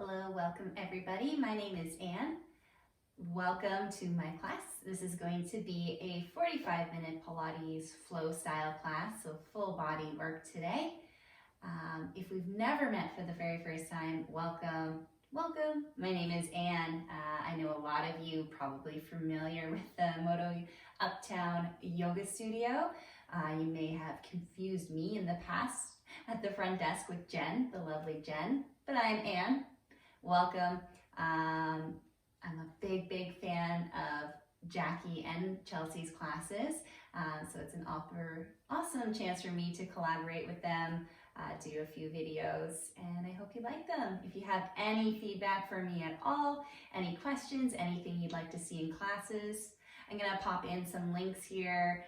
Hello, welcome everybody. My name is Anne. Welcome to my class. This is going to be a 45-minute Pilates flow style class, so full body work today. If we've never met for the very first time, welcome. My name is Anne. I know a lot of you probably familiar with the Moto Uptown Yoga Studio. You may have confused me in the past at the front desk with Jen, the lovely Jen, but I'm Anne. Welcome. I'm a big fan of Jackie and Chelsea's classes, so it's an awesome chance for me to collaborate with them, do a few videos, and I hope you like them. If you have any feedback for me at all, any questions, anything you'd like to see in classes, I'm going to pop in some links here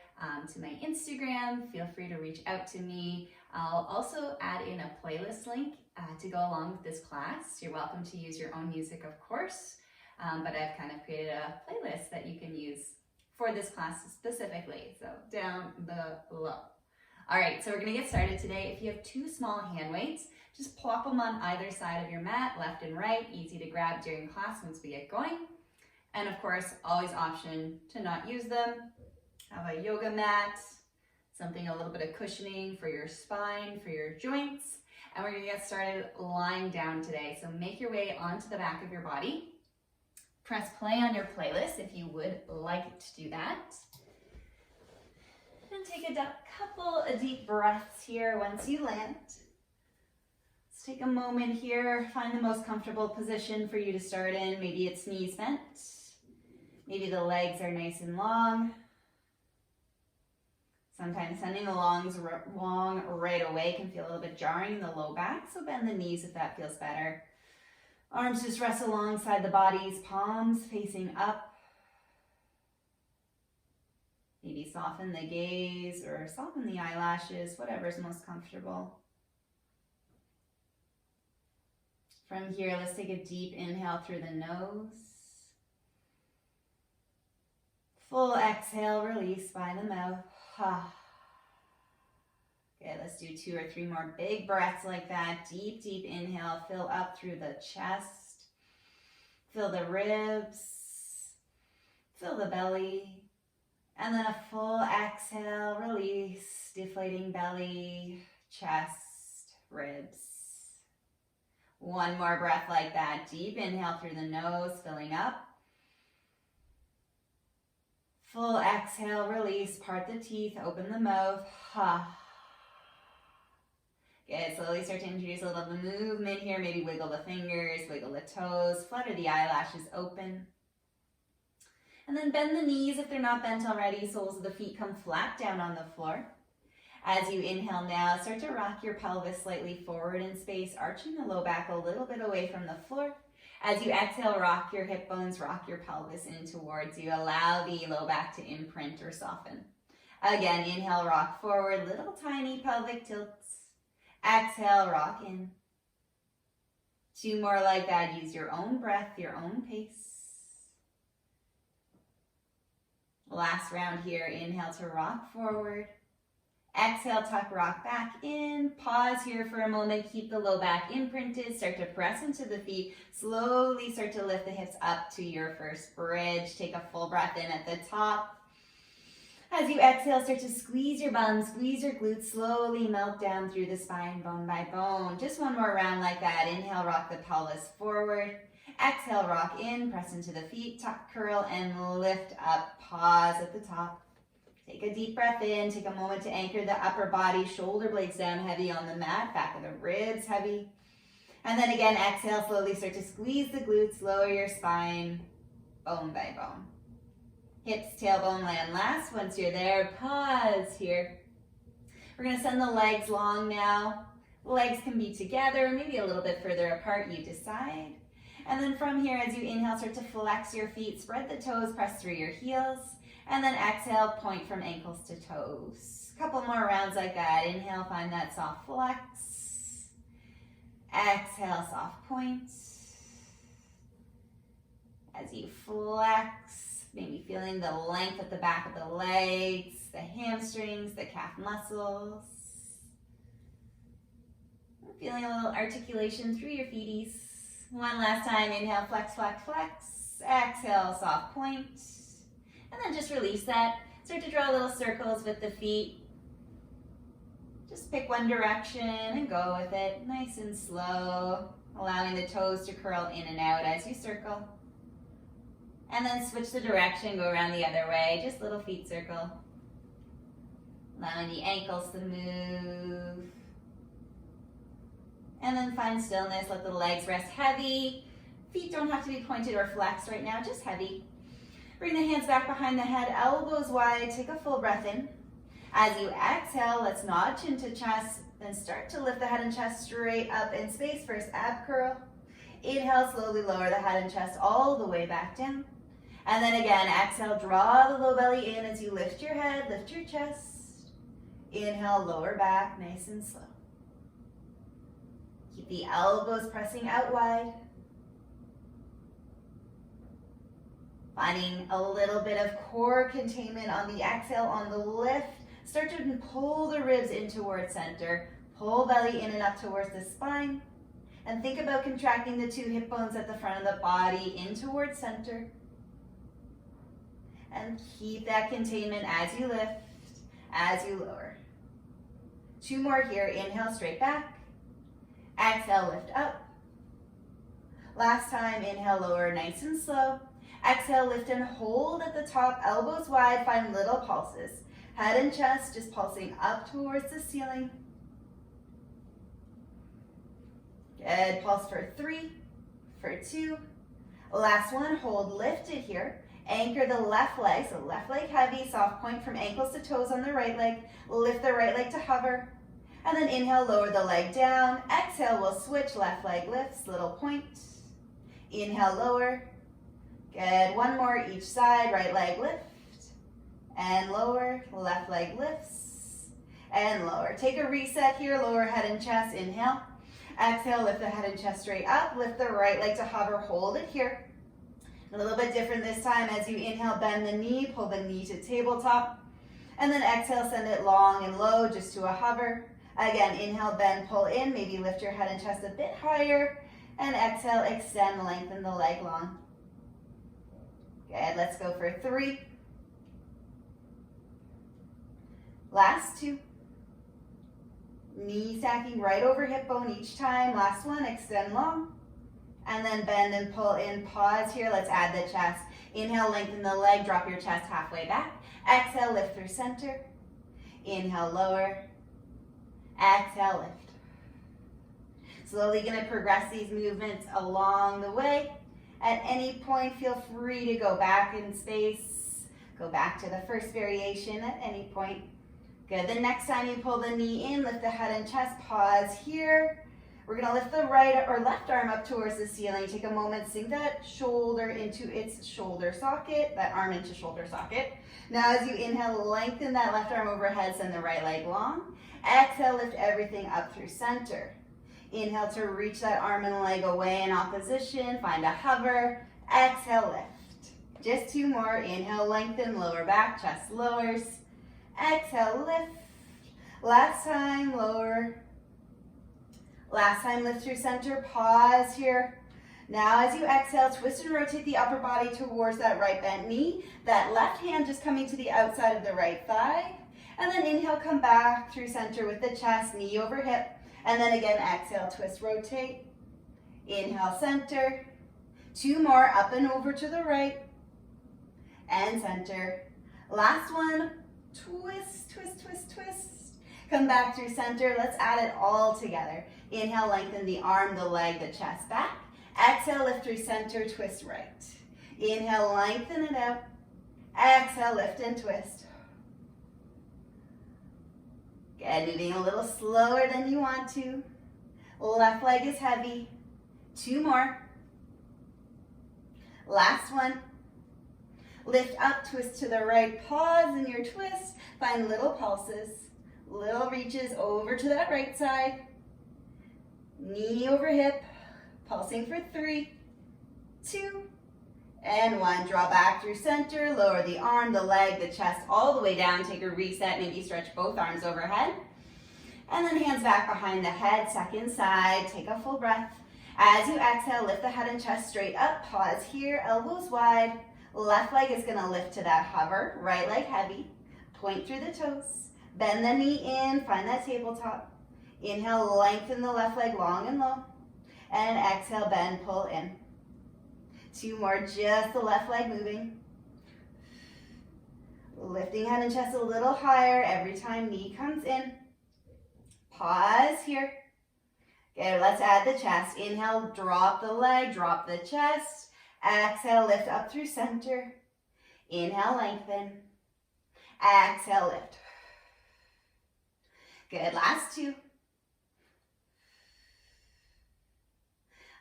to my Instagram. Feel free to reach out to me. I'll also add in a playlist link to go along with this class. You're welcome to use your own music, of course, but I've kind of created a playlist that you can use for this class specifically, so down below. All right, so we're going to get started today. If you have two small hand weights, just plop them on either side of your mat, left and right, easy to grab during class once we get going. And of course, always option to not use them. Have a yoga mat, something a little bit of cushioning for your spine, for your joints. And we're gonna get started lying down today. So make your way onto the back of your body. Press play on your playlist if you would like to do that. And take a couple of deep breaths here once you land. Let's take a moment here, find the most comfortable position for you to start in. Maybe it's knees bent. Maybe the legs are nice and long. Sometimes sending the longs long right away can feel a little bit jarring in the low back, so bend the knees if that feels better. Arms just rest alongside the bodies, palms facing up. Maybe soften the gaze or soften the eyelashes, whatever's most comfortable. From here, let's take a deep inhale through the nose. Full exhale, release by the mouth. Okay, let's do 2 or 3 more big breaths like that. Deep inhale, fill up through the chest. Fill the ribs. Fill the belly. And then a full exhale, release, deflating belly, chest, ribs. One more breath like that. Deep inhale through the nose, filling up. Full exhale, release, part the teeth, open the mouth. Good, slowly start to introduce a little bit of movement here. Maybe wiggle the fingers, wiggle the toes, flutter the eyelashes open. And then bend the knees if they're not bent already. Soles of the feet come flat down on the floor. As you inhale now, start to rock your pelvis slightly forward in space, arching the low back a little bit away from the floor. As you exhale, rock your hip bones, rock your pelvis in towards you. Allow the low back to imprint or soften. Again, inhale, rock forward, little tiny pelvic tilts. Exhale, rock in. 2 more like that. Use your own breath, your own pace. Last round here, inhale to rock forward. Exhale, tuck, rock back in. Pause here for a moment. Keep the low back imprinted. Start to press into the feet. Slowly start to lift the hips up to your first bridge. Take a full breath in at the top. As you exhale, start to squeeze your bum, squeeze your glutes. Slowly melt down through the spine, bone by bone. Just one more round like that. Inhale, rock the pelvis forward. Exhale, rock in. Press into the feet. Tuck, curl, and lift up. Pause at the top. Take a deep breath in, take a moment to anchor the upper body, shoulder blades down heavy on the mat, back of the ribs heavy. And then again, exhale, slowly start to squeeze the glutes, lower your spine, bone by bone. Hips, tailbone land last. Once you're there, pause here. We're gonna send the legs long now. The legs can be together, maybe a little bit further apart, you decide. And then from here, as you inhale, start to flex your feet, spread the toes, press through your heels. And then exhale, point from ankles to toes. Couple more rounds like that. Inhale, find that soft flex. Exhale, soft point. As you flex, maybe feeling the length at the back of the legs, the hamstrings, the calf muscles. Feeling a little articulation through your feeties. One last time, inhale, flex, flex, flex. Exhale, soft point. And then just release that. Start to draw little circles with the feet. Just pick one direction and go with it, nice and slow, allowing the toes to curl in and out as you circle. And then switch the direction, go around the other way, just little feet circle. Allowing the ankles to move. And then find stillness, let the legs rest heavy. Feet don't have to be pointed or flexed right now, just heavy. Bring the hands back behind the head, elbows wide, take a full breath in. As you exhale, let's nod chin to chest, then start to lift the head and chest straight up in space. First ab curl. Inhale, slowly lower the head and chest all the way back down. And then again, exhale, draw the low belly in as you lift your head, lift your chest. Inhale, lower back, nice and slow. Keep the elbows pressing out wide. Finding a little bit of core containment on the exhale, on the lift. Start to pull the ribs in towards center. Pull belly in and up towards the spine. And think about contracting the two hip bones at the front of the body in towards center. And keep that containment as you lift, as you lower. Two more here. Inhale, straight back. Exhale, lift up. Last time, inhale, lower, nice and slow. Exhale, lift and hold at the top, elbows wide, find little pulses. Head and chest just pulsing up towards the ceiling. Good, pulse for 3, for 2. Last one, hold lifted here. Anchor the left leg, so left leg heavy, soft point from ankles to toes on the right leg. Lift the right leg to hover. And then inhale, lower the leg down. Exhale, we'll switch, left leg lifts, little point. Inhale, lower. Good, one more each side, right leg lift. And lower, left leg lifts. And lower. Take a reset here, lower head and chest, inhale. Exhale, lift the head and chest straight up. Lift the right leg to hover, hold it here. A little bit different this time. As you inhale, bend the knee, pull the knee to tabletop. And then exhale, send it long and low, just to a hover. Again, inhale, bend, pull in, maybe lift your head and chest a bit higher. And exhale, extend, lengthen the leg long. Good, let's go for 3. Last 2. Knee stacking right over hip bone each time. Last one, extend long. And then bend and pull in, pause here. Let's add the chest. Inhale, lengthen the leg, drop your chest halfway back. Exhale, lift through center. Inhale, lower. Exhale, lift. Slowly gonna progress these movements along the way. At any point, feel free to go back in space. Go back to the first variation at any point. Good, the next time you pull the knee in, lift the head and chest, pause here. We're gonna lift the right or left arm up towards the ceiling. Take a moment, sink that shoulder into its shoulder socket, that arm into shoulder socket. Now as you inhale, lengthen that left arm overhead, send the right leg long. Exhale, lift everything up through center. Inhale to reach that arm and leg away in opposition, find a hover. Exhale, lift. Just 2 more, inhale, lengthen, lower back, chest lowers. Exhale, lift. Last time, lower. Last time, lift through center, pause here. Now as you exhale, twist and rotate the upper body towards that right bent knee. That left hand just coming to the outside of the right thigh. And then inhale, come back through center with the chest, knee over hip. And then again, exhale, twist, rotate. Inhale, center. 2 more, up and over to the right. And center. Last one, twist, twist, twist, twist. Come back through center. Let's add it all together. Inhale, lengthen the arm, the leg, the chest back. Exhale, lift through center, twist right. Inhale, lengthen it out. Exhale, lift and twist. Good, moving a little slower than you want to. Left leg is heavy. 2 more. Last one. Lift up, twist to the right, pause in your twist. Find little pulses, little reaches over to that right side. Knee over hip, pulsing for 3, 2, and 1. Draw back through center, lower the arm, the leg, the chest all the way down. Take a reset, maybe stretch both arms overhead. And then hands back behind the head, second side. Take a full breath. As you exhale, lift the head and chest straight up. Pause here, elbows wide. Left leg is gonna lift to that hover. Right leg heavy. Point through the toes. Bend the knee in, find that tabletop. Inhale, lengthen the left leg long and low. And exhale, bend, pull in. 2 more, just the left leg moving. Lifting head and chest a little higher every time knee comes in. Pause here. Good, let's add the chest. Inhale, drop the leg, drop the chest. Exhale, lift up through center. Inhale, lengthen. Exhale, lift. Good, last 2.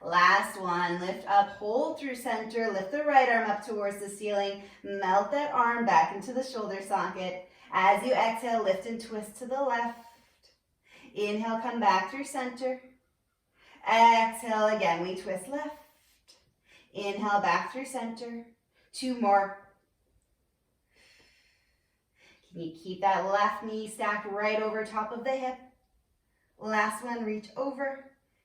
Last one, lift up, hold through center, lift the right arm up towards the ceiling, melt that arm back into the shoulder socket. As you exhale, lift and twist to the left. Inhale, come back through center. Exhale again, we twist left. Inhale, back through center. 2 more. Can you keep that left knee stacked right over top of the hip? Last one, reach over.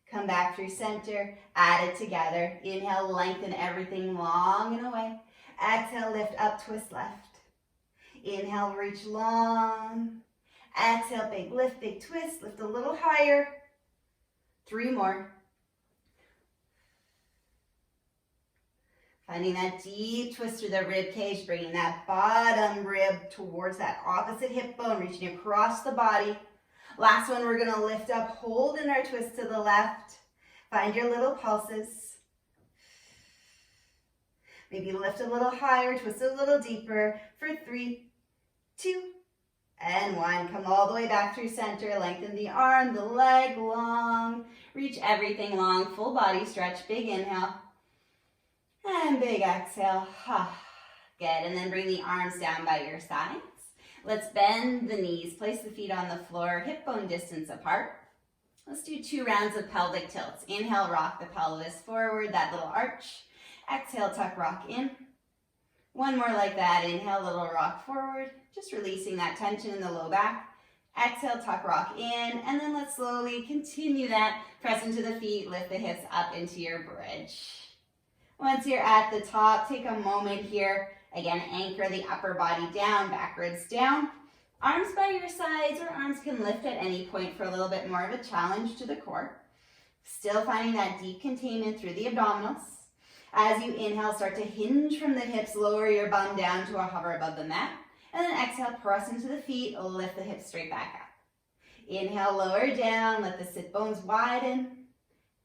Come back through center, add it together. Inhale, lengthen everything long and away. Exhale, lift up, twist left. Inhale, reach long. Exhale, big lift, big twist. Lift a little higher. 3 more. Finding that deep twist through the rib cage, bringing that bottom rib towards that opposite hip bone, reaching across the body. Last one, we're gonna lift up, hold in our twist to the left. Find your little pulses. Maybe lift a little higher, twist a little deeper for 3, 2, and 1. Come all the way back through center, lengthen the arm, the leg long. Reach everything long, full body stretch, big inhale. And big exhale. Good, and then bring the arms down by your sides. Let's bend the knees, place the feet on the floor, hip bone distance apart. Let's do 2 rounds of pelvic tilts. Inhale, rock the pelvis forward, that little arch. Exhale, tuck, rock in. 1 more like that. Inhale, little rock forward, just releasing that tension in the low back. Exhale, tuck, rock in, and then let's slowly continue that. Press into the feet, lift the hips up into your bridge. Once you're at the top, take a moment here. Again, anchor the upper body down, backwards down. Arms by your sides, or arms can lift at any point for a little bit more of a challenge to the core. Still finding that deep containment through the abdominals. As you inhale, start to hinge from the hips, lower your bum down to a hover above the mat. And then exhale, press into the feet, lift the hips straight back up. Inhale, lower down, let the sit bones widen.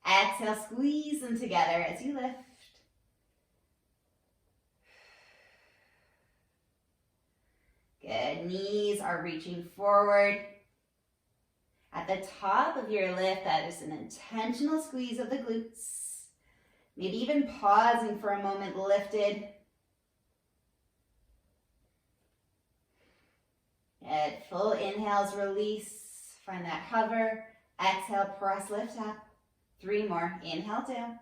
Exhale, squeeze them together as you lift. Good, knees are reaching forward. At the top of your lift, that is an intentional squeeze of the glutes. Maybe even pausing for a moment, lifted. Good, full inhales, release. Find that hover. Exhale, press, lift up. 3 more, inhale down.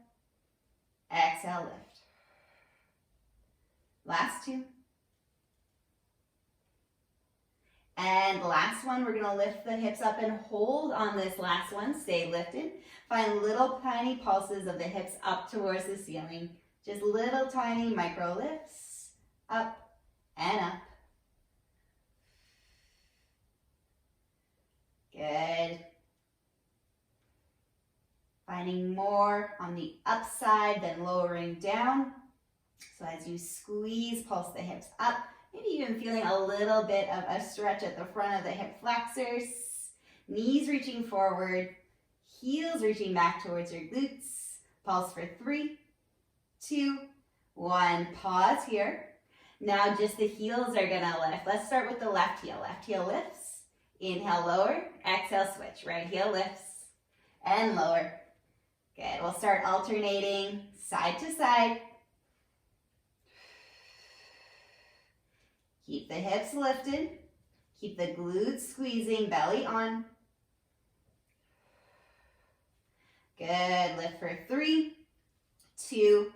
Exhale, lift. Last 2. And last one, we're gonna lift the hips up and hold on this last one. Stay lifted. Find little tiny pulses of the hips up towards the ceiling. Just little tiny micro lifts, up and up. Good. Finding more on the upside than lowering down. So as you squeeze, pulse the hips up. Maybe even feeling a little bit of a stretch at the front of the hip flexors. Knees reaching forward, heels reaching back towards your glutes. Pulse for 3, 2, 1. Pause here. Now just the heels are gonna lift. Let's start with the left heel. Left heel lifts. Inhale, lower. Exhale, switch. Right heel lifts and lower. Good. We'll start alternating side to side. Keep the hips lifted. Keep the glutes squeezing, belly on. Good. Lift for 3, 2,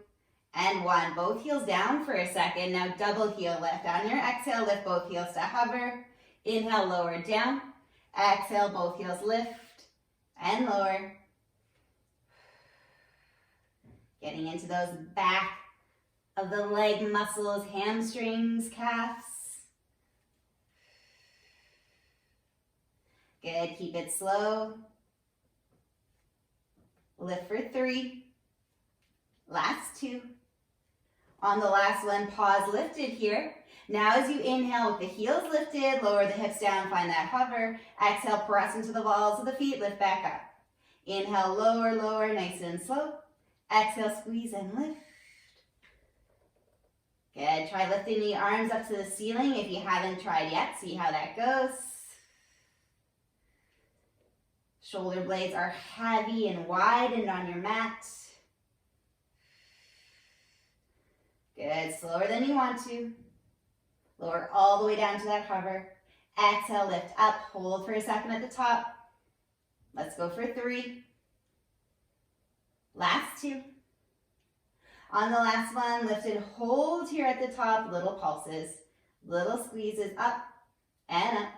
and 1. Both heels down for a second. Now double heel lift. On your exhale, lift both heels to hover. Inhale, lower down. Exhale, both heels lift and lower. Getting into those back of the leg muscles, hamstrings, calves. Good, keep it slow. Lift for 3. Last 2. On the last one, pause lifted here. Now as you inhale with the heels lifted, lower the hips down, find that hover. Exhale, press into the balls of the feet, lift back up. Inhale, lower, lower, nice and slow. Exhale, squeeze and lift. Good, try lifting the arms up to the ceiling if you haven't tried yet. See how that goes. Shoulder blades are heavy and widened on your mat. Good, slower than you want to. Lower all the way down to that hover. Exhale, lift up, hold for a second at the top. Let's go for 3. Last 2. On the last one, lift and hold here at the top, little pulses, little squeezes up and up.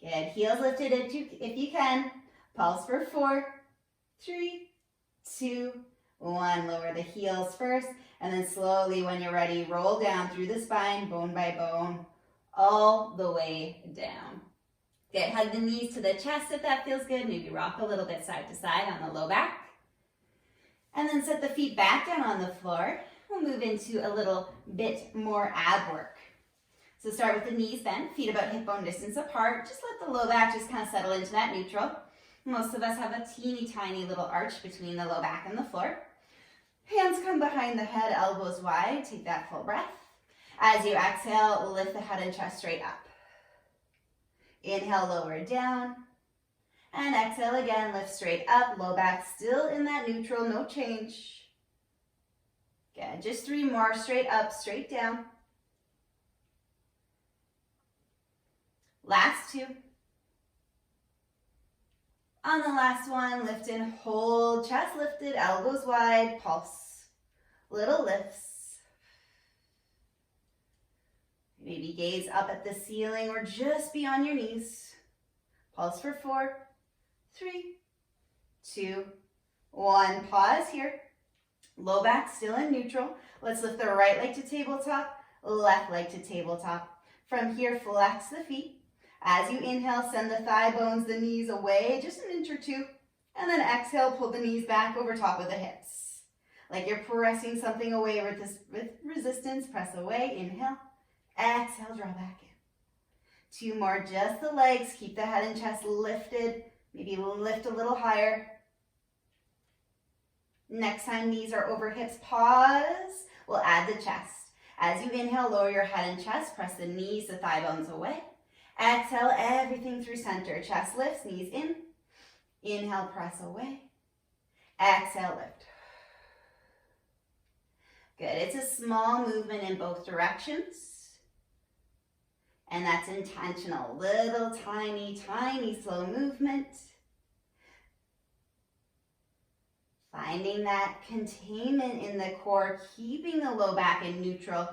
Good, heels lifted if you can. Pulse for 4, 3, 2, 1. Lower the heels first, and then slowly, when you're ready, roll down through the spine, bone by bone, all the way down. Good, hug the knees to the chest if that feels good. Maybe rock a little bit side to side on the low back. And then set the feet back down on the floor. We'll move into a little bit more ab work. So start with the knees bent, feet about hip bone distance apart. Just let the low back just kind of settle into that neutral. Most of us have a teeny tiny little arch between the low back and the floor. Hands come behind the head, elbows wide. Take that full breath. As you exhale, lift the head and chest straight up. Inhale, lower down. And exhale again, lift straight up. Low back still in that neutral, no change. Good, just 3 more. Straight up, straight down. Last 2. On the last one, lift and hold, chest lifted, elbows wide, pulse. Little lifts. Maybe gaze up at the ceiling or just beyond your knees. Pulse for 4, 3, 2, 1. Pause here. Low back still in neutral. Let's lift the right leg to tabletop, left leg to tabletop. From here, flex the feet. As you inhale, send the thigh bones, the knees away, just an inch or 2. And then exhale, pull the knees back over top of the hips. Like you're pressing something away with resistance. Press away, inhale. Exhale, draw back in. 2 more, just the legs. Keep the head and chest lifted. Maybe lift a little higher. Next time knees are over hips, pause. We'll add the chest. As you inhale, lower your head and chest. Press the knees, the thigh bones away. Exhale, everything through center. Chest lifts, knees in. Inhale, press away. Exhale, lift. Good. It's a small movement in both directions. And that's intentional. Little tiny, tiny slow movement. Finding that containment in the core, keeping the low back in neutral.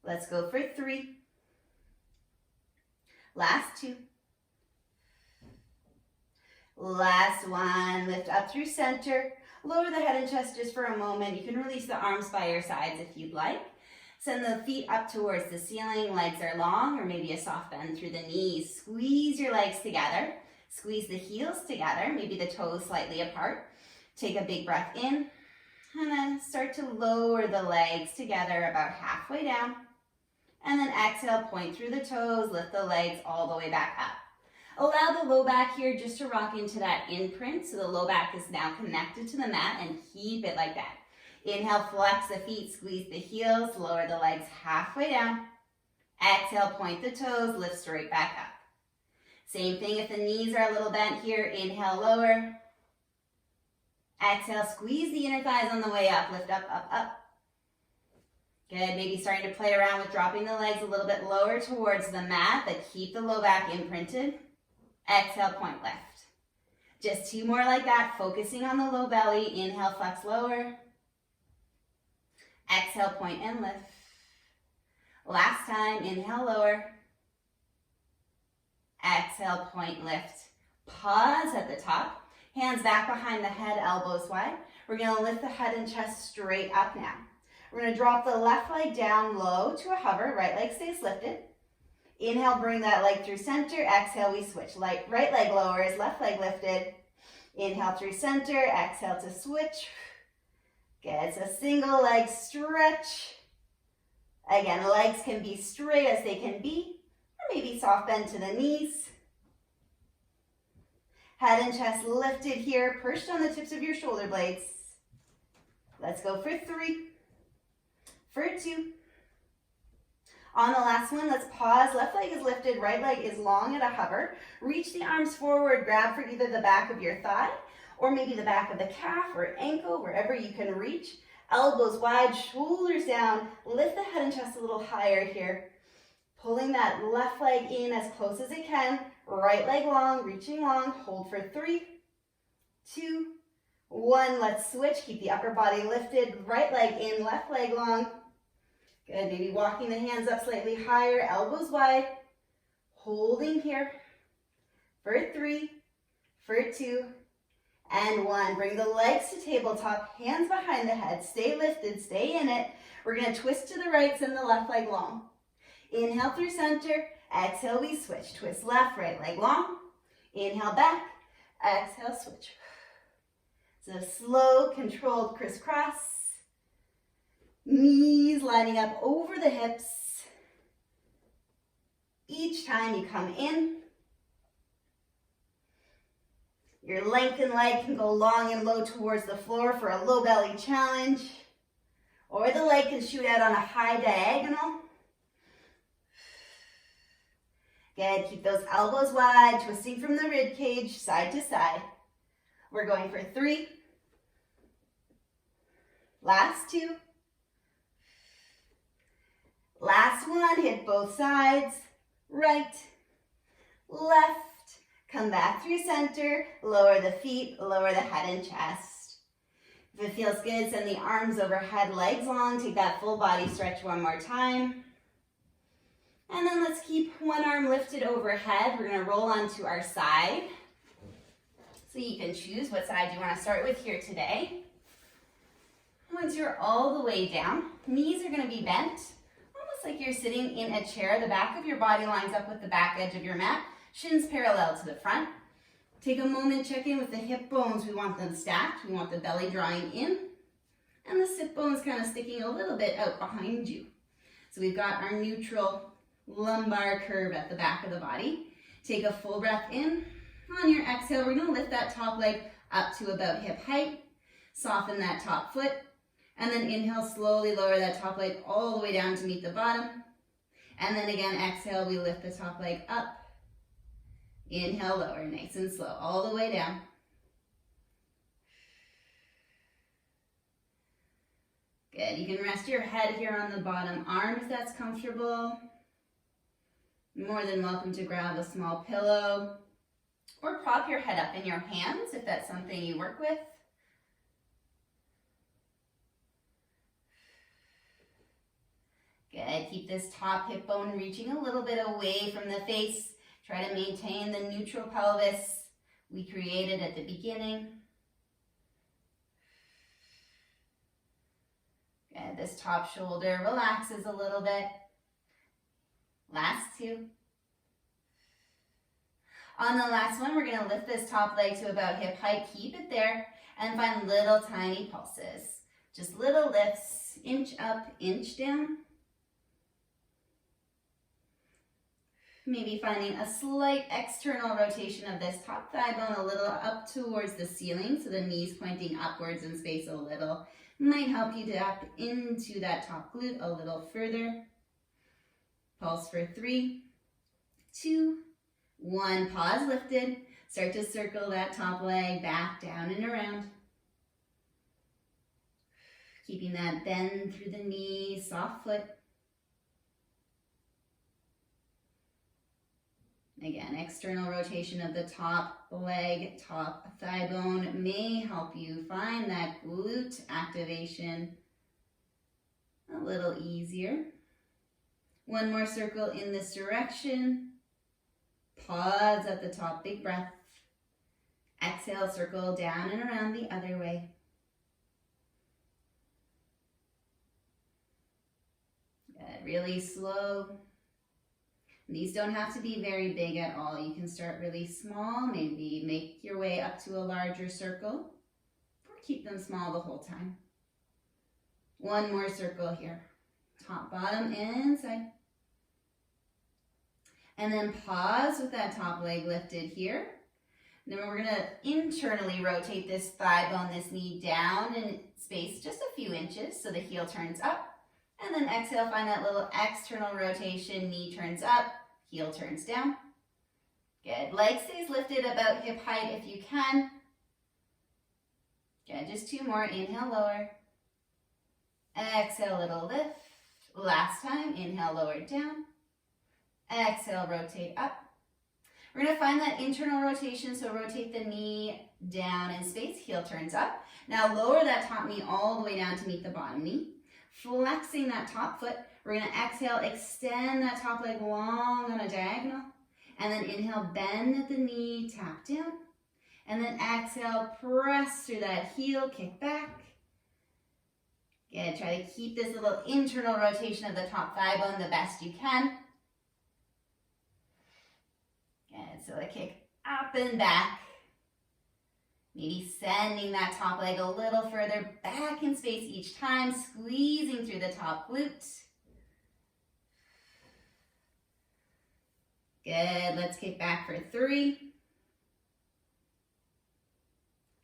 Let's go for 3. Last 2. Last 1. Lift up through center. Lower the head and chest just for a moment. You can release the arms by your sides if you'd like. Send the feet up towards the ceiling. Legs are long, or maybe a soft bend through the knees. Squeeze your legs together. Squeeze the heels together, maybe the toes slightly apart. Take a big breath in, and then start to lower the legs together about halfway down. And then exhale, point through the toes, lift the legs all the way back up. Allow the low back here just to rock into that imprint, so the low back is now connected to the mat, and keep it like that. Inhale, flex the feet, squeeze the heels, lower the legs halfway down. Exhale, point the toes, lift straight back up. Same thing if the knees are a little bent here. Inhale, lower. Exhale, squeeze the inner thighs on the way up. Lift up, up, up. Good, maybe starting to play around with dropping the legs a little bit lower towards the mat, but keep the low back imprinted. Exhale, point left. Just 2 more like that, focusing on the low belly. Inhale, flex lower. Exhale, point and lift. Last time, inhale, lower. Exhale, point, lift. Pause at the top. Hands back behind the head, elbows wide. We're going to lift the head and chest straight up now. We're going to drop the left leg down low to a hover. Right leg stays lifted. Inhale, bring that leg through center. Exhale, we switch. Right leg lowers, left leg lifted. Inhale through center. Exhale to switch. Good. So single leg stretch. Again, legs can be straight as they can be, or maybe soft bend to the knees. Head and chest lifted here, perched on the tips of your shoulder blades. Let's go for 3, for 2. On the last one, let's pause. Left leg is lifted, right leg is long at a hover. Reach the arms forward, grab for either the back of your thigh or maybe the back of the calf or ankle, wherever you can reach. Elbows wide, shoulders down. Lift the head and chest a little higher here. Pulling that left leg in as close as it can. Right leg long, reaching long. Hold for 3, 2, 1. Let's switch. Keep the upper body lifted. Right leg in, left leg long. Good. Maybe walking the hands up slightly higher. Elbows wide. Holding here. For 3, for 2, and 1. Bring the legs to tabletop, hands behind the head. Stay lifted, stay in it. We're going to twist to the right, send the left leg long. Inhale through center. Exhale, we switch. Twist left, right leg long. Inhale back. Exhale, switch. So slow, controlled crisscross. Knees lining up over the hips. Each time you come in, your lengthened leg can go long and low towards the floor for a low belly challenge. Or the leg can shoot out on a high diagonal. Good, keep those elbows wide, twisting from the rib cage, side to side. We're going for 3. Last 2. Last one, hit both sides. Right, left. Come back through center, lower the feet, lower the head and chest. If it feels good, send the arms overhead, legs long. Take that full body stretch one more time. And then let's keep one arm lifted overhead. We're going to roll onto our side. So you can choose what side you want to start with here today. Once you're all the way down, knees are going to be bent, almost like you're sitting in a chair. The back of your body lines up with the back edge of your mat. Shins parallel to the front. Take a moment, check in with the hip bones. We want them stacked. We want the belly drawing in. And the sit bones kind of sticking a little bit out behind you. So we've got our neutral lumbar curve at the back of the body. Take a full breath in. On your exhale, we're going to lift that top leg up to about hip height. Soften that top foot. And then inhale, slowly lower that top leg all the way down to meet the bottom. And then again, exhale, we lift the top leg up. Inhale, lower, nice and slow, all the way down. Good, you can rest your head here on the bottom arm if that's comfortable. More than welcome to grab a small pillow or prop your head up in your hands if that's something you work with. Good, keep this top hip bone reaching a little bit away from the face. Try to maintain the neutral pelvis we created at the beginning. Good, this top shoulder relaxes a little bit. Last 2. On the last one, we're going to lift this top leg to about hip height. Keep it there and find little tiny pulses. Just little lifts, inch up, inch down. Maybe finding a slight external rotation of this top thigh bone a little up towards the ceiling, so the knees pointing upwards in space a little. Might help you tap into that top glute a little further. Pulse for 3, 2, 1. Pause lifted. Start to circle that top leg back, down and around. Keeping that bend through the knee, soft foot. Again, external rotation of the top leg, top thigh bone may help you find that glute activation a little easier. One more circle in this direction. Pause at the top, big breath. Exhale, circle down and around the other way. Good. Really slow. These don't have to be very big at all. You can start really small, maybe make your way up to a larger circle, or keep them small the whole time. One more circle here. Top, bottom, inside. And then pause with that top leg lifted here. And then we're gonna internally rotate this thigh bone, this knee down in space just a few inches so the heel turns up. And then exhale, find that little external rotation, knee turns up, heel turns down. Good, leg stays lifted about hip height if you can. Good, just two more, inhale, lower. Exhale, little lift. Last time, inhale, lower down. Exhale, rotate up. We're gonna find that internal rotation, so rotate the knee down in space, heel turns up. Now lower that top knee all the way down to meet the bottom knee. Flexing that top foot, we're gonna exhale, extend that top leg long on a diagonal. And then inhale, bend at the knee, tap down. And then exhale, press through that heel, kick back. Good, try to keep this little internal rotation of the top thigh bone the best you can. Good, so a kick up and back. Maybe sending that top leg a little further back in space each time, squeezing through the top glute. Good, let's kick back for 3.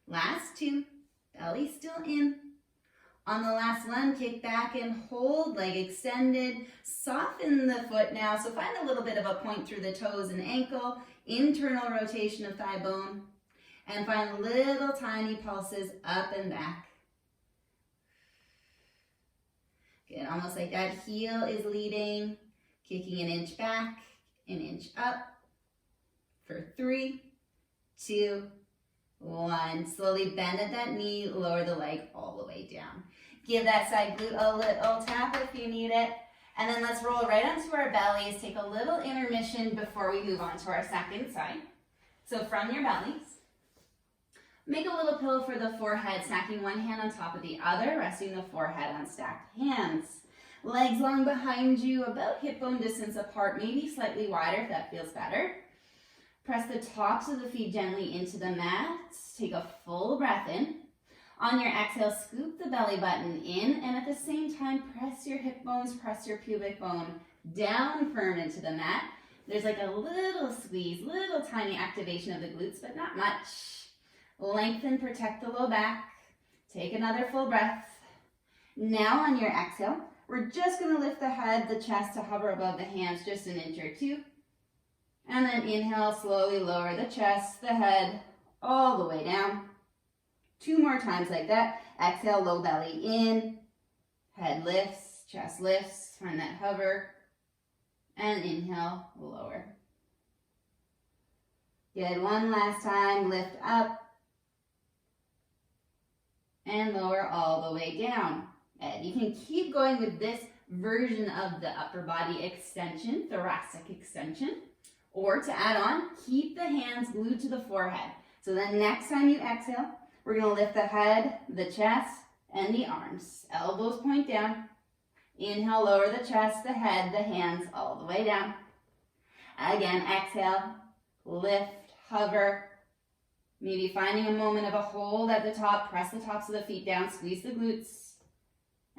Last 2, belly still in. On the last one, kick back and hold, leg extended. Soften the foot now, so find a little bit of a point through the toes and ankle, internal rotation of thigh bone, and find little tiny pulses up and back. Good, almost like that heel is leading, kicking an inch back, an inch up, for 3, 2, 1. Slowly bend at that knee, lower the leg all the way down. Give that side glute a little tap if you need it. And then let's roll right onto our bellies. Take a little intermission before we move on to our second side. So from your bellies, make a little pillow for the forehead, stacking one hand on top of the other, resting the forehead on stacked hands. Legs long behind you, about hip bone distance apart, maybe slightly wider if that feels better. Press the tops of the feet gently into the mat. Take a full breath in. On your exhale, scoop the belly button in, and at the same time, press your hip bones, press your pubic bone down firm into the mat. There's like a little squeeze, little tiny activation of the glutes, but not much. Lengthen, protect the low back. Take another full breath. Now on your exhale, we're just gonna lift the head, the chest to hover above the hands just an inch or 2. And then inhale, slowly lower the chest, the head, all the way down. 2 more times like that. Exhale, low belly in. Head lifts, chest lifts. Find that hover. And inhale, lower. Good, one last time. Lift up. And lower all the way down. And you can keep going with this version of the upper body extension, thoracic extension. Or to add on, keep the hands glued to the forehead. So then next time you exhale, we're going to lift the head, the chest, and the arms. Elbows point down. Inhale, lower the chest, the head, the hands, all the way down. Again, exhale, lift, hover. Maybe finding a moment of a hold at the top. Press the tops of the feet down, squeeze the glutes.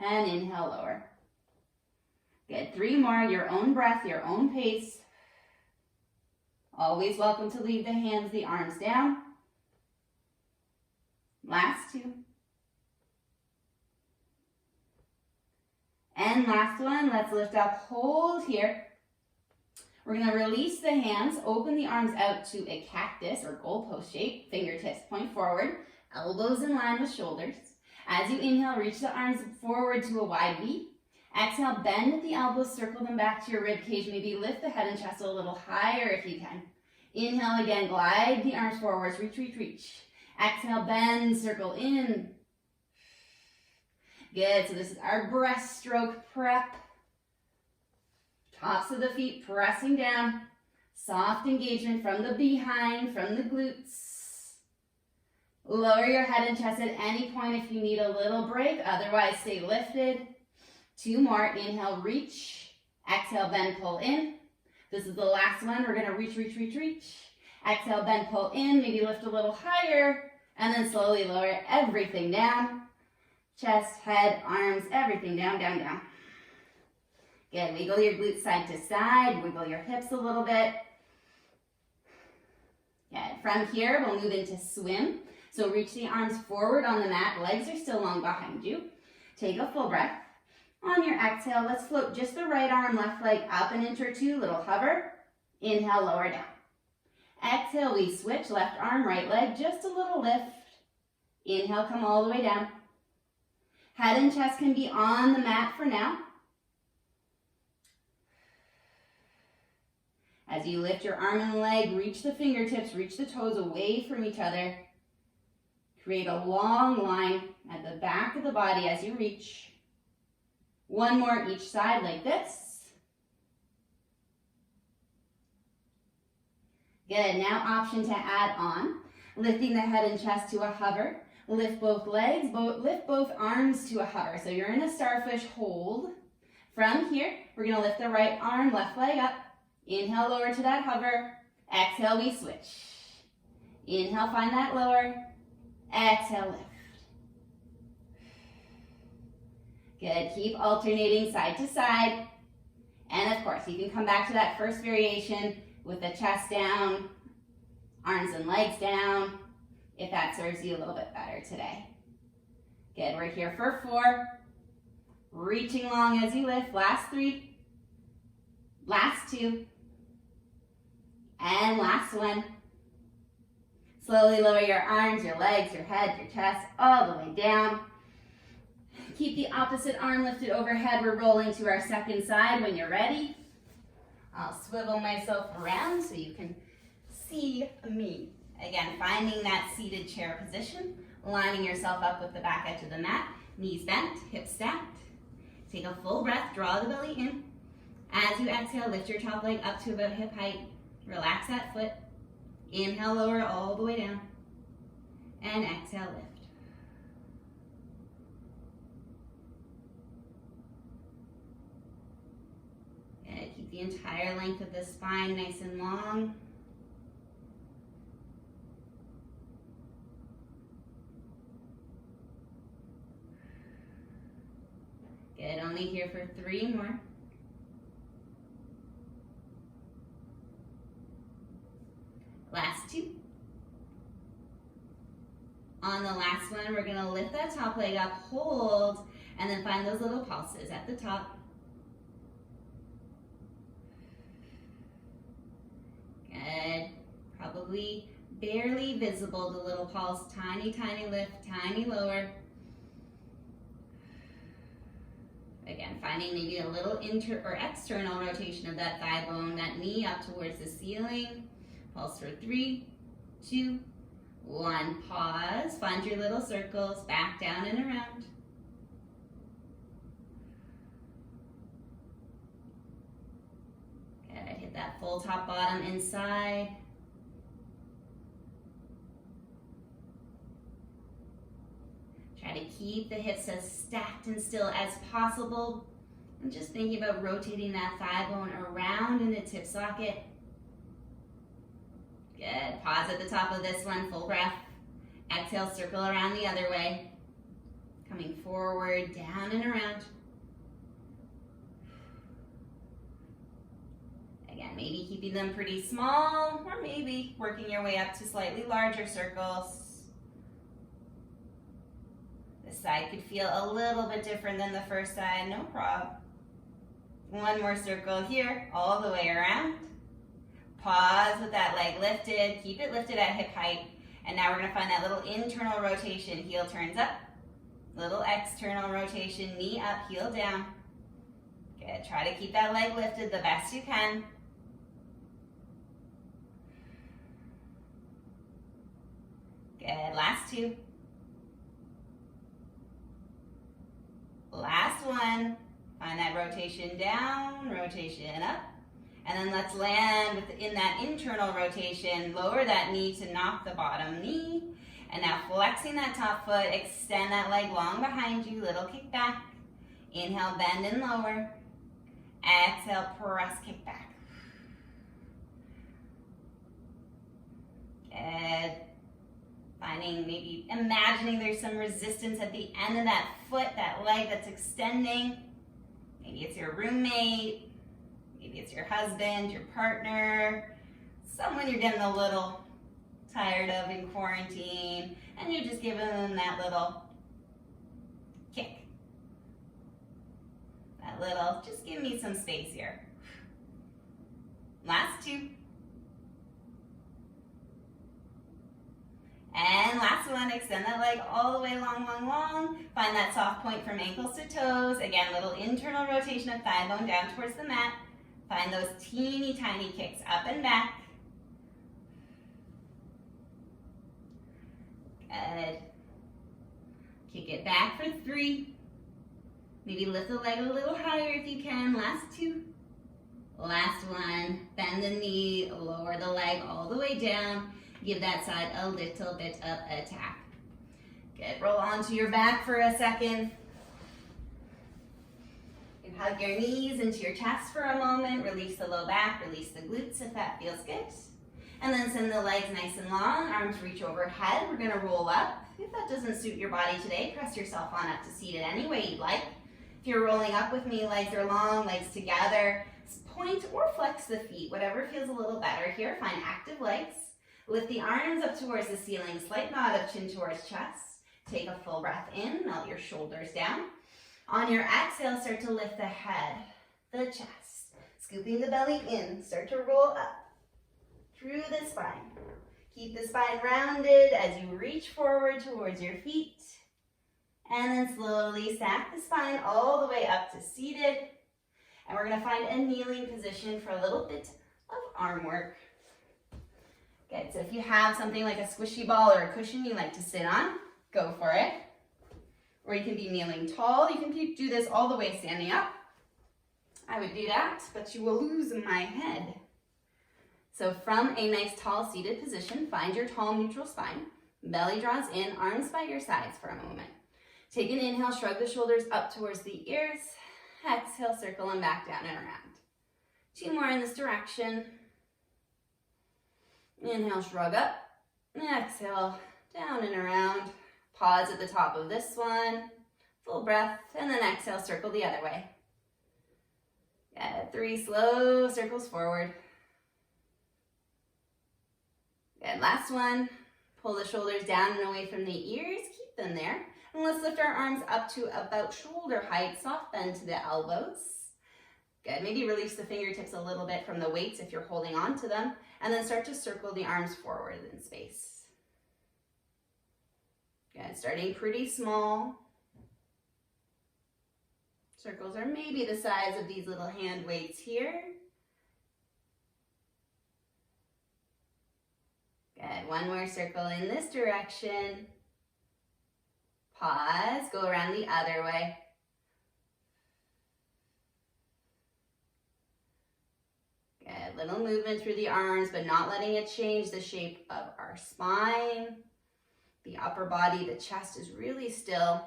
And inhale, lower. Good, 3 more, your own breath, your own pace. Always welcome to leave the hands, the arms down. Last 2. And last one, let's lift up, hold here. We're going to release the hands, open the arms out to a cactus or goalpost shape. Fingertips point forward, elbows in line with shoulders. As you inhale, reach the arms forward to a wide V. Exhale, bend at the elbows, circle them back to your rib cage. Maybe lift the head and chest a little higher if you can. Inhale again, glide the arms forwards, reach, reach, reach. Exhale, bend, circle in. Good, so this is our breaststroke prep. Tops of the feet pressing down. Soft engagement from the behind, from the glutes. Lower your head and chest at any point if you need a little break. Otherwise, stay lifted. 2 more. Inhale, reach. Exhale, bend, pull in. This is the last one. We're going to reach, reach, reach, reach. Exhale, bend, pull in. Maybe lift a little higher. And then slowly lower everything down. Chest, head, arms, everything down, down, down. Good. Wiggle your glutes side to side. Wiggle your hips a little bit. Good. From here, we'll move into swim. So reach the arms forward on the mat. Legs are still long behind you. Take a full breath. On your exhale, let's float just the right arm, left leg up an inch or two. Little hover. Inhale, lower down. Exhale, we switch. Left arm, right leg, just a little lift. Inhale, come all the way down. Head and chest can be on the mat for now. As you lift your arm and leg, reach the fingertips, reach the toes away from each other. Create a long line at the back of the body as you reach. 1 more each side like this. Good. Now option to add on. Lifting the head and chest to a hover. Lift both legs, lift both arms to a hover. So you're in a starfish hold. From here, we're going to lift the right arm, left leg up. Inhale, lower to that hover. Exhale, we switch. Inhale, find that lower. Exhale, lift. Good. Keep alternating side to side. And of course, you can come back to that first variation with the chest down, arms and legs down, if that serves you a little bit better today. Good. We're here for 4. Reaching long as you lift. Last 3. Last 2. And last 1. Slowly lower your arms, your legs, your head, your chest, all the way down. Keep the opposite arm lifted overhead. We're rolling to our second side. When you're ready, I'll swivel myself around so you can see me. Again, finding that seated chair position, lining yourself up with the back edge of the mat, knees bent, hips stacked. Take a full breath, draw the belly in. As you exhale, lift your top leg up to about hip height. Relax that foot. Inhale, lower all the way down. And exhale, lift. Good. Keep the entire length of the spine nice and long. Good. Only here for 3 more. Last 2. On the last one, we're going to lift that top leg up, hold, and then find those little pulses at the top. Good. Probably barely visible, the little pulse. Tiny, tiny lift, tiny lower. Again, finding maybe a little external rotation of that thigh bone, that knee up towards the ceiling. Pulse for 3, 2, 1. Pause. Find your little circles. Back down and around. Good. Hit that full top bottom inside. Try to keep the hips as stacked and still as possible. And just thinking about rotating that thigh bone around in the tip socket. Good. Pause at the top of this one. Full breath. Exhale, circle around the other way. Coming forward, down and around. Again, maybe keeping them pretty small, or maybe working your way up to slightly larger circles. This side could feel a little bit different than the first side, no problem. 1 more circle here, all the way around. Pause with that leg lifted. Keep it lifted at hip height. And now we're going to find that little internal rotation. Heel turns up. Little external rotation. Knee up, heel down. Good. Try to keep that leg lifted the best you can. Good. Last 2. Last 1. Find that rotation down, rotation up. And then let's land within that internal rotation. Lower that knee to knock the bottom knee. And now flexing that top foot, extend that leg long behind you, little kick back. Inhale, bend and lower. Exhale, press, kick back. Good. Finding, maybe imagining there's some resistance at the end of that foot, that leg that's extending. Maybe it's your roommate, maybe it's your husband, your partner, someone you're getting a little tired of in quarantine, and you're just giving them that little kick. That little, just give me some space here. Last two. And last one, extend that leg all the way long, long, long. Find that soft point from ankles to toes. Again, little internal rotation of thigh bone down towards the mat. Find those teeny tiny kicks up and back. Good. Kick it back for 3. Maybe lift the leg a little higher if you can. Last 2. Last one. Bend the knee, lower the leg all the way down. Give that side a little bit of a tap. Good. Roll onto your back for a second. You hug your knees into your chest for a moment. Release the low back, release the glutes if that feels good. And then send the legs nice and long. Arms reach overhead. We're going to roll up. If that doesn't suit your body today, press yourself on up to seated any way you'd like. If you're rolling up with me, legs are long, legs together. Point or flex the feet, whatever feels a little better here. Find active legs. Lift the arms up towards the ceiling, slight nod of chin towards chest. Take a full breath in, melt your shoulders down. On your exhale, start to lift the head, the chest. Scooping the belly in, start to roll up through the spine. Keep the spine rounded as you reach forward towards your feet. And then slowly stack the spine all the way up to seated. And we're gonna find a kneeling position for a little bit of arm work. Good, so if you have something like a squishy ball or a cushion you like to sit on, go for it. Or you can be kneeling tall. You can do this all the way standing up. I would do that, but you will lose my head. So from a nice tall seated position, find your tall neutral spine. Belly draws in, arms by your sides for a moment. Take an inhale, shrug the shoulders up towards the ears. Exhale, circle them back down and around. 2 more in this direction. Inhale, shrug up. Exhale, down and around. Pause at the top of this one. Full breath, and then exhale, circle the other way. Good. 3 slow circles forward. Good. Last one. Pull the shoulders down and away from the ears. Keep them there. And let's lift our arms up to about shoulder height. Soft bend to the elbows. Good. Maybe release the fingertips a little bit from the weights if you're holding on to them. And then start to circle the arms forward in space. Good. Starting pretty small. Circles are maybe the size of these little hand weights here. Good. 1 more circle in this direction. Pause. Go around the other way. Good. Little movement through the arms, but not letting it change the shape of our spine. The upper body, the chest is really still.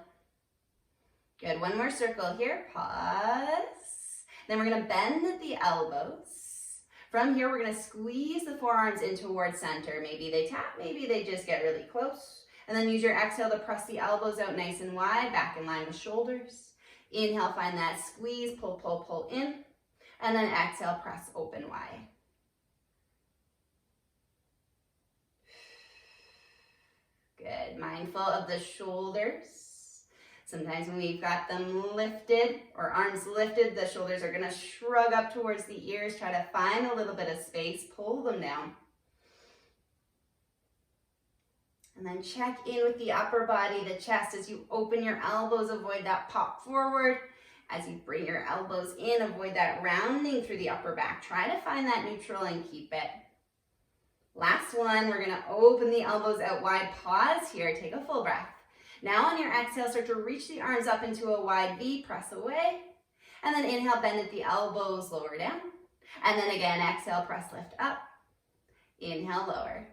Good. 1 more circle here. Pause. Then we're going to bend at the elbows. From here, we're going to squeeze the forearms in towards center. Maybe they tap, maybe they just get really close. And then use your exhale to press the elbows out nice and wide, back in line with shoulders. Inhale, find that squeeze, pull, pull, pull in. And then exhale, press open wide. Good. Mindful of the shoulders. Sometimes when we've got them lifted or arms lifted, the shoulders are going to shrug up towards the ears. Try to find a little bit of space. Pull them down. And then check in with the upper body, the chest. As you open your elbows, avoid that pop forward. As you bring your elbows in, avoid that rounding through the upper back. Try to find that neutral and keep it. Last one, we're going to open the elbows out wide. Pause here. Take a full breath. Now on your exhale, start to reach the arms up into a wide V, press away. And then inhale, bend at the elbows, lower down. And then again, exhale, press, lift up. Inhale, lower.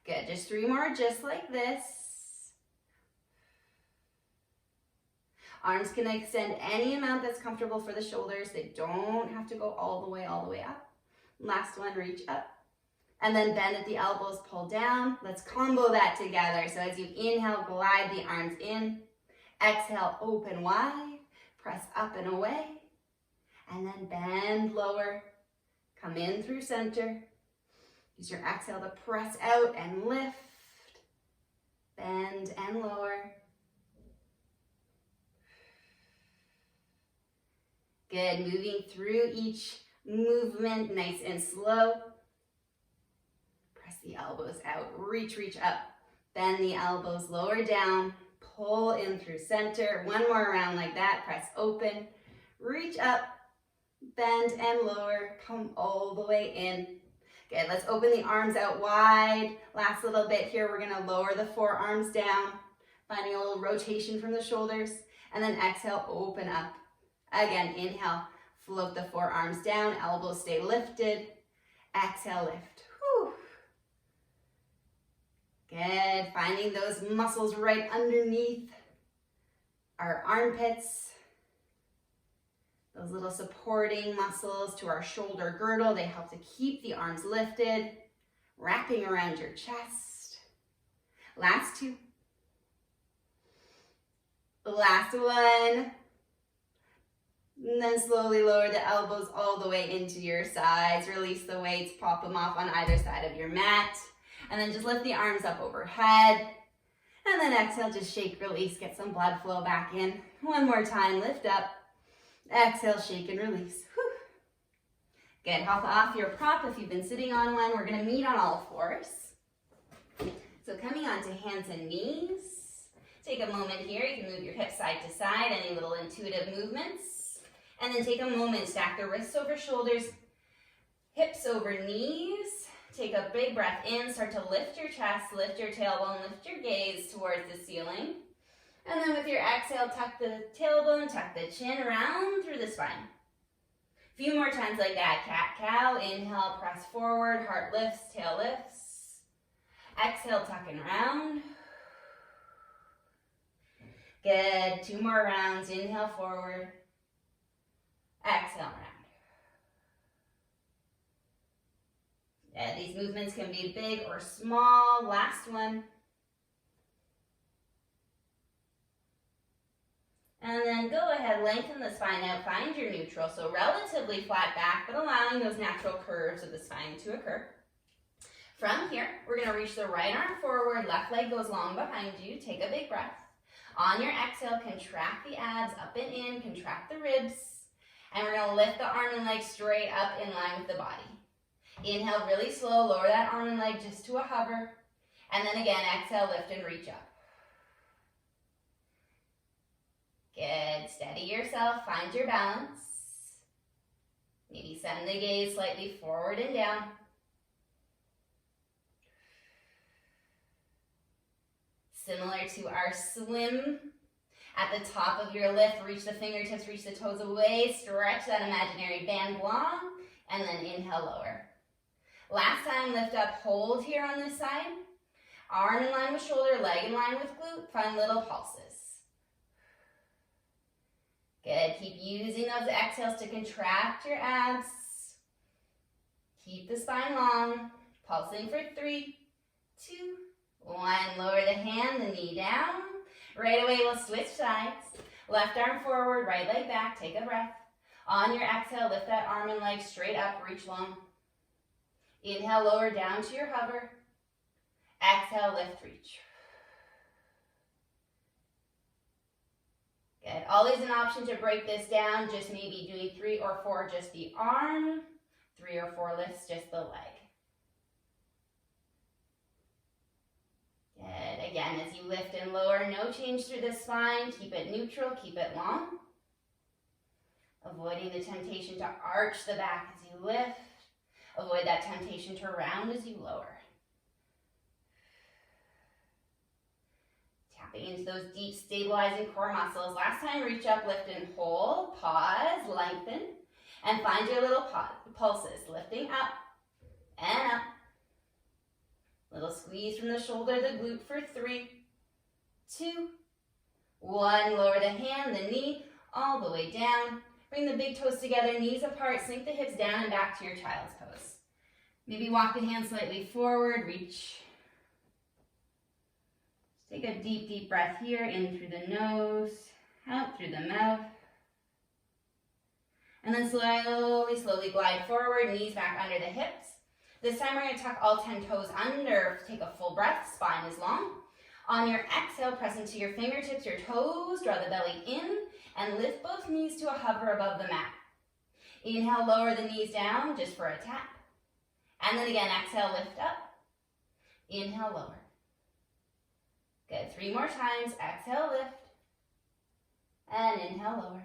Good, just 3 more just like this. Arms can extend any amount that's comfortable for the shoulders. They don't have to go all the way up. Last one, reach up. And then bend at the elbows, pull down. Let's combo that together. So as you inhale, glide the arms in. Exhale, open wide. Press up and away. And then bend lower. Come in through center. Use your exhale to press out and lift. Bend and lower. Good, moving through each movement, nice and slow. Press the elbows out, reach up. Bend the elbows, lower down, pull in through center. One more round like that, press open, reach up, bend and lower, come all the way in. Good, let's open the arms out wide. Last little bit here, we're gonna lower the forearms down, finding a little rotation from the shoulders, and then exhale, open up. Again, inhale, float the forearms down, elbows stay lifted. Exhale, lift. Whew. Good, finding those muscles right underneath our armpits. Those little supporting muscles to our shoulder girdle, they help to keep the arms lifted, wrapping around your chest. Last 2. Last one. And then slowly lower the elbows all the way into your sides. Release the weights, pop them off on either side of your mat. And then just lift the arms up overhead. And then exhale, just shake, release, get some blood flow back in. One more time, lift up. Exhale, shake and release. Whew. Good, hop off your prop if you've been sitting on one. We're gonna meet on all fours. So coming onto hands and knees. Take a moment here, you can move your hips side to side, any little intuitive movements. And then take a moment, stack the wrists over shoulders, hips over knees. Take a big breath in, start to lift your chest, lift your tailbone, lift your gaze towards the ceiling. And then with your exhale, tuck the tailbone, tuck the chin, round through the spine. A few more times like that, cat-cow. Inhale, press forward, heart lifts, tail lifts. Exhale, tuck and round. Good, 2 more rounds. Inhale, forward. Exhale, round. Yeah, these movements can be big or small. Last one. And then go ahead, lengthen the spine out, find your neutral. So relatively flat back, but allowing those natural curves of the spine to occur. From here, we're gonna reach the right arm forward, left leg goes long behind you. Take a big breath. On your exhale, contract the abs up and in, contract the ribs. And we're gonna lift the arm and leg straight up in line with the body. Inhale really slow, lower that arm and leg just to a hover. And then again, exhale, lift and reach up. Good, steady yourself, find your balance. Maybe send the gaze slightly forward and down. Similar to our swim. At the top of your lift, reach the fingertips, reach the toes away, stretch that imaginary band long, and then inhale, lower. Last time, lift up, hold here on this side. Arm in line with shoulder, leg in line with glute, find little pulses. Good, keep using those exhales to contract your abs. Keep the spine long, pulsing for 3, 2, 1. Lower the hand, the knee down. Right away, we'll switch sides. Left arm forward, right leg back, take a breath. On your exhale, lift that arm and leg straight up, reach long. Inhale, lower down to your hover. Exhale, lift, reach. Good, always an option to break this down, just maybe doing 3 or 4, just the arm. 3 or 4 lifts, just the leg. Good, again, as you lift and lower, no change through the spine. Keep it neutral, keep it long. Avoiding the temptation to arch the back as you lift. Avoid that temptation to round as you lower. Tapping into those deep, stabilizing core muscles. Last time, reach up, lift and hold. Pause, lengthen, and find your little pulses. Lifting up and up. Little squeeze from the shoulder, the glute for 3, 2, 1. Lower the hand, the knee, all the way down. Bring the big toes together, knees apart, sink the hips down and back to your child's pose. Maybe walk the hands slightly forward, reach. Take a deep, deep breath here, in through the nose, out through the mouth. And then slowly, slowly glide forward, knees back under the hips. This time we're going to tuck all 10 toes under, take a full breath, spine is long. On your exhale, press into your fingertips, your toes, draw the belly in, and lift both knees to a hover above the mat. Inhale, lower the knees down just for a tap. And then again, exhale, lift up. Inhale, lower. Good, 3 more times. Exhale, lift. And inhale, lower.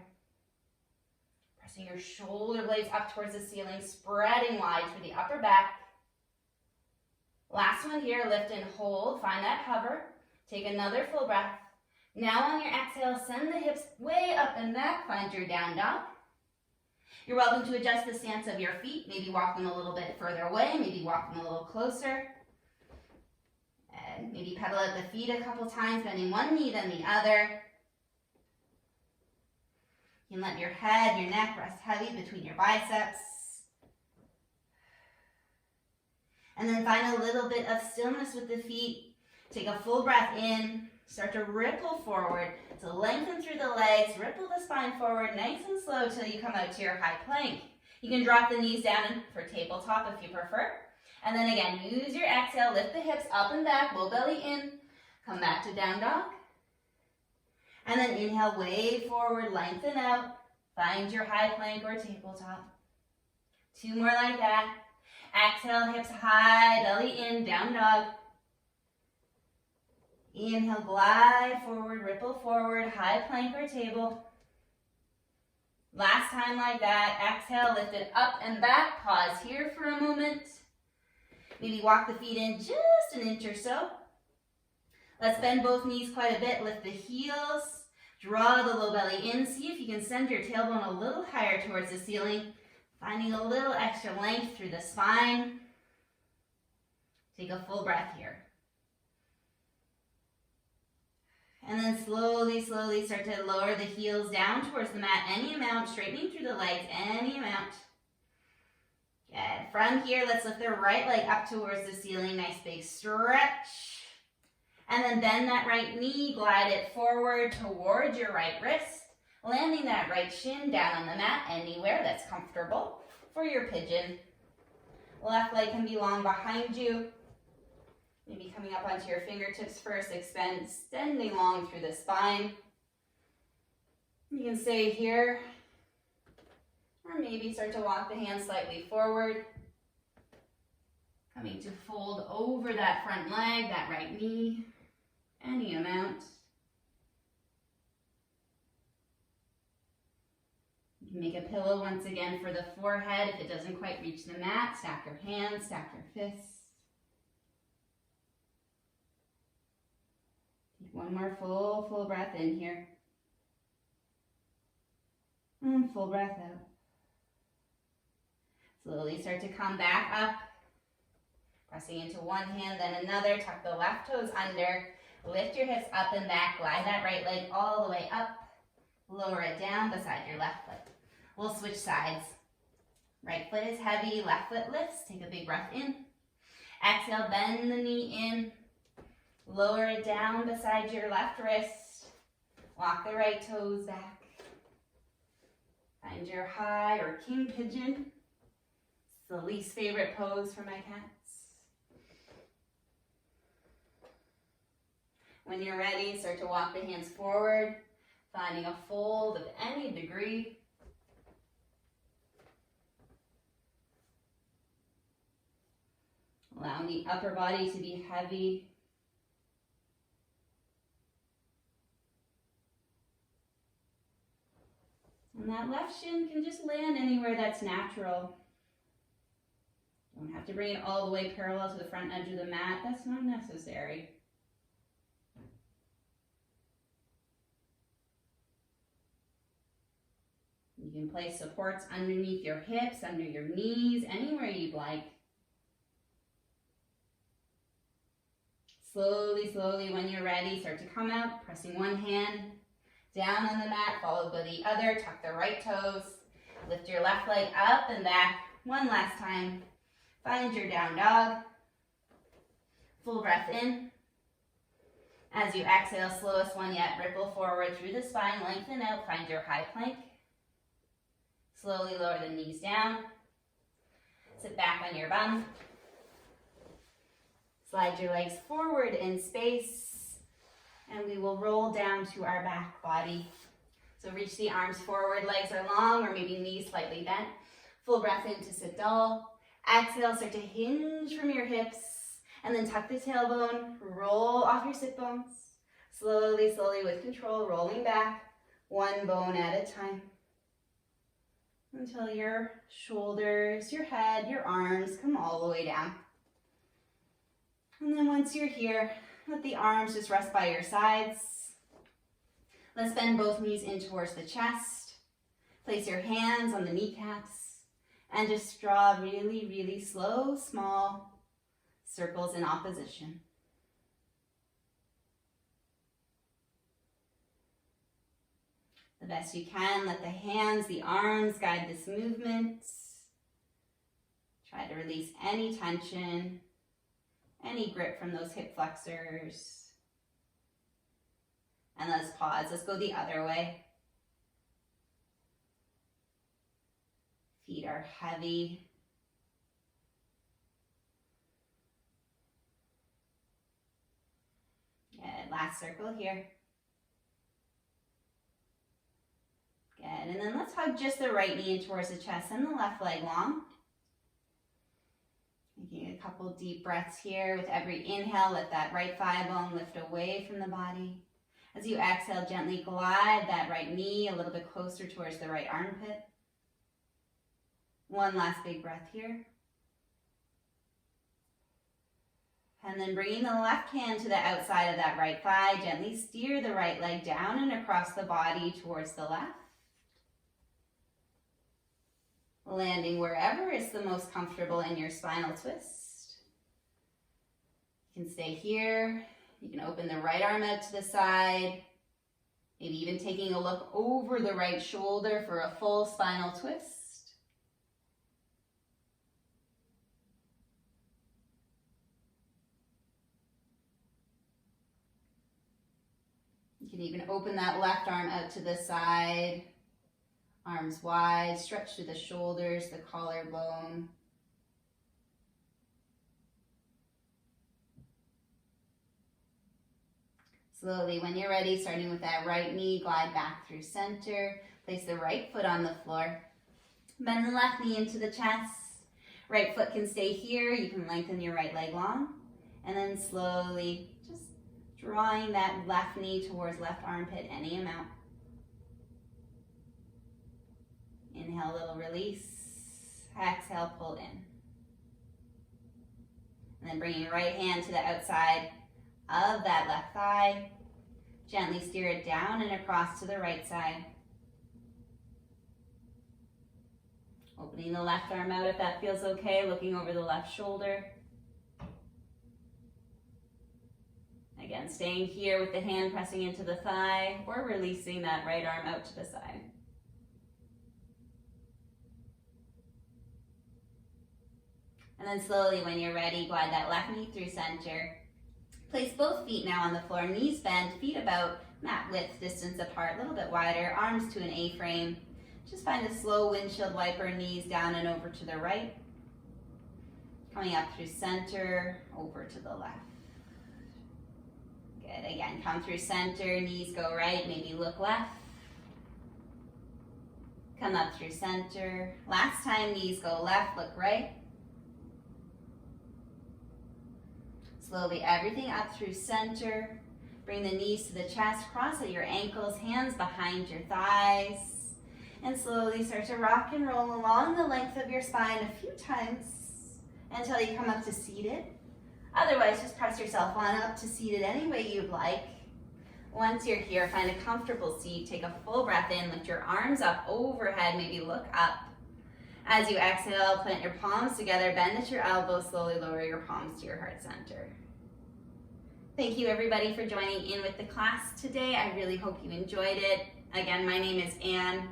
Pressing your shoulder blades up towards the ceiling, spreading wide through the upper back. Last one here, lift and hold. Find that hover. Take another full breath. Now on your exhale, send the hips way up and back. Find your down dog. You're welcome to adjust the stance of your feet. Maybe walk them a little bit further away. Maybe walk them a little closer. And maybe pedal at the feet a couple times, bending one knee then the other. You can let your head, your neck rest heavy between your biceps. And then find a little bit of stillness with the feet. Take a full breath in. Start to ripple forward. So lengthen through the legs, ripple the spine forward, nice and slow till you come out to your high plank. You can drop the knees down for tabletop if you prefer. And then again, use your exhale, lift the hips up and back, low belly in. Come back to down dog. And then inhale, wave forward, lengthen out. Find your high plank or tabletop. 2 more like that. Exhale, hips high, belly in, down dog. Inhale, glide forward, ripple forward, high plank or table. Last time like that. Exhale, lift it up and back. Pause here for a moment. Maybe walk the feet in just an inch or so. Let's bend both knees quite a bit. Lift the heels. Draw the low belly in. See if you can send your tailbone a little higher towards the ceiling. Finding a little extra length through the spine. Take a full breath here. And then slowly, slowly start to lower the heels down towards the mat. Any amount, straightening through the legs, any amount. Good. From here, let's lift the right leg up towards the ceiling. Nice big stretch. And then bend that right knee, glide it forward towards your right wrist. Landing that right shin down on the mat anywhere that's comfortable for your pigeon. Left leg can be long behind you. Maybe coming up onto your fingertips first, extending long through the spine. You can stay here, or maybe start to walk the hands slightly forward. Coming to fold over that front leg, that right knee, any amount. You can make a pillow once again for the forehead. If it doesn't quite reach the mat, stack your hands, stack your fists. One more full breath in here. And full breath out. Slowly start to come back up. Pressing into one hand, then another. Tuck the left toes under. Lift your hips up and back. Glide that right leg all the way up. Lower it down beside your left foot. We'll switch sides. Right foot is heavy, left foot lifts. Take a big breath in. Exhale, bend the knee in. Lower it down beside your left wrist. Walk the right toes back. Find your high or king pigeon. It's the least favorite pose for my cats. When you're ready, start to walk the hands forward, finding a fold of any degree. Allowing the upper body to be heavy. And that left shin can just land anywhere that's natural. Don't have to bring it all the way parallel to the front edge of the mat. That's not necessary. You can place supports underneath your hips, under your knees, anywhere you'd like. Slowly, slowly, when you're ready, start to come out, pressing one hand down on the mat, followed by the other. Tuck the right toes. Lift your left leg up and back. One last time. Find your down dog. Full breath in. As you exhale, slowest one yet, ripple forward through the spine, lengthen out, find your high plank. Slowly lower the knees down. Sit back on your bum. Slide your legs forward in space, and we will roll down to our back body. So reach the arms forward, legs are long, or maybe knees slightly bent. Full breath in to sit tall. Exhale, start to hinge from your hips, and then tuck the tailbone, roll off your sit bones. Slowly, slowly with control, rolling back, one bone at a time. Until your shoulders, your head, your arms come all the way down. And then once you're here, let the arms just rest by your sides. Let's bend both knees in towards the chest. Place your hands on the kneecaps and just draw really, really slow, small circles in opposition. The best you can, let the hands, the arms guide this movement. Try to release any tension, any grip from those hip flexors. And let's pause. Let's go the other way. Feet are heavy. Good. Last circle here. Good. And then let's hug just the right knee in towards the chest and the left leg long. Taking a couple deep breaths here. With every inhale, let that right thigh bone lift away from the body. As you exhale, gently glide that right knee a little bit closer towards the right armpit. One last big breath here. And then bringing the left hand to the outside of that right thigh, gently steer the right leg down and across the body towards the left. Landing wherever is the most comfortable in your spinal twist. You can stay here. You can open the right arm out to the side. Maybe even taking a look over the right shoulder for a full spinal twist. You can even open that left arm out to the side. Arms wide, stretch through the shoulders, the collarbone. Slowly, when you're ready, starting with that right knee, glide back through center. Place the right foot on the floor. Bend the left knee into the chest. Right foot can stay here. You can lengthen your right leg long. And then slowly, just drawing that left knee towards left armpit any amount. Inhale, little release. Exhale, pull in. And then bringing your right hand to the outside of that left thigh. Gently steer it down and across to the right side. Opening the left arm out if that feels okay, looking over the left shoulder. Again, staying here with the hand pressing into the thigh or releasing that right arm out to the side. And then slowly, when you're ready, glide that left knee through center. Place both feet now on the floor, knees bent, feet about mat width distance apart, a little bit wider, arms to an A-frame. Just find a slow windshield wiper, knees down and over to the right. Coming up through center, over to the left. Good, again, come through center, knees go right, maybe look left. Come up through center. Last time, knees go left, look right. Slowly, everything up through center. Bring the knees to the chest, cross at your ankles, hands behind your thighs. And slowly start to rock and roll along the length of your spine a few times until you come up to seated. Otherwise, just press yourself on up to seated any way you'd like. Once you're here, find a comfortable seat. Take a full breath in, lift your arms up overhead, maybe look up. As you exhale, plant your palms together, bend at your elbows, slowly lower your palms to your heart center. Thank you everybody for joining in with the class today. I really hope you enjoyed it. Again, my name is Anne.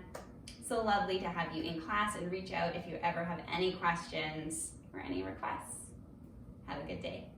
So lovely to have you in class, and reach out if you ever have any questions or any requests. Have a good day.